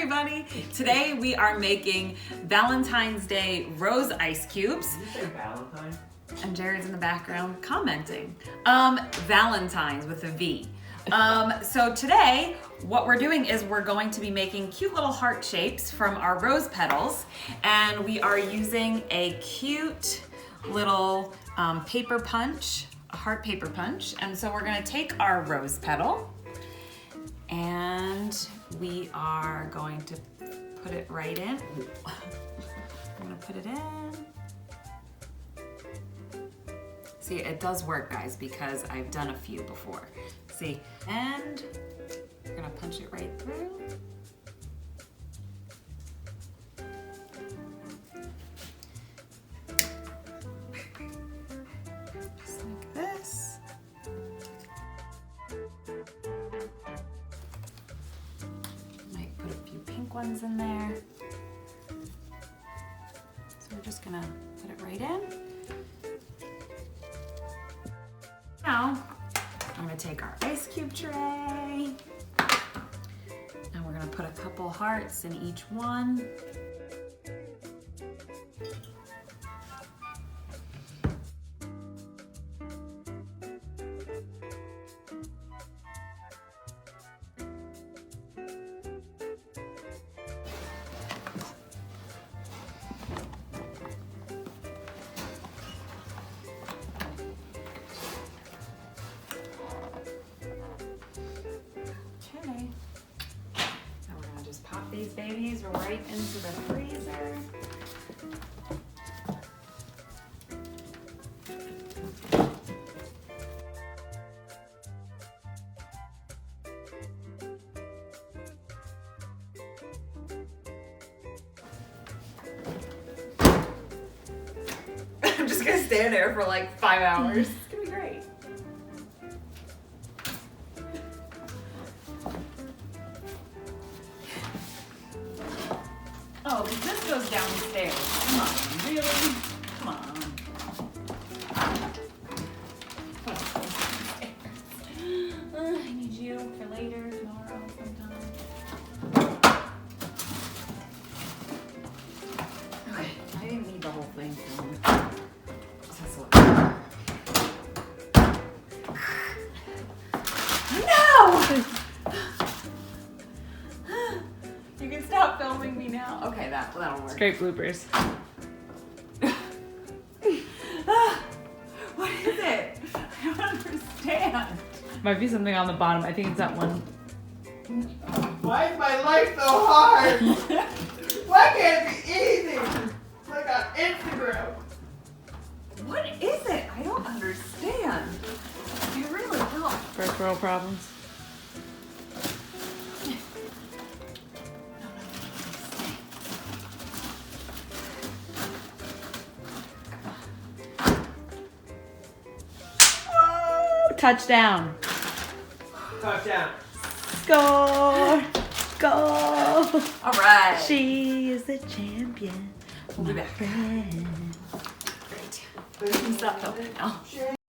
everybody. Today we are making Valentine's Day rose ice cubes. Did you say Valentine? And Jared's in the background commenting. Valentine's with a V. So today, what we're doing is we're going to be making cute little heart shapes from our rose petals. And we are using a cute little paper punch, a heart paper punch. And so we're gonna take our rose petal and we are going to put it right in. I'm gonna put it in. See, it does work, guys, because I've done a few before. See, and we're gonna punch it right through. Just like this. Might put a few pink ones in there. So we're just gonna put it right in. Now, I'm gonna take our ice cube tray and we're gonna put a couple hearts in each one. Pop these babies right into the freezer. I'm just gonna stand there for like 5 hours. It's gonna be great. Oh, this goes downstairs. Come on, really? Come on. I need you for later, tomorrow, sometime. Okay, I didn't need the whole thing. No! You can stop filming me now. Okay, that'll work. It's great bloopers. What is it? I don't understand. Might be something on the bottom. I think it's that one. Why is my life so hard? Why can't it be easy? Like on Instagram. What is it? I don't understand. I really don't. First world problems. Touchdown. Touchdown. Score. Goal. All right. She is the champion. We'll be back. Friend. Great. You can stop filming now.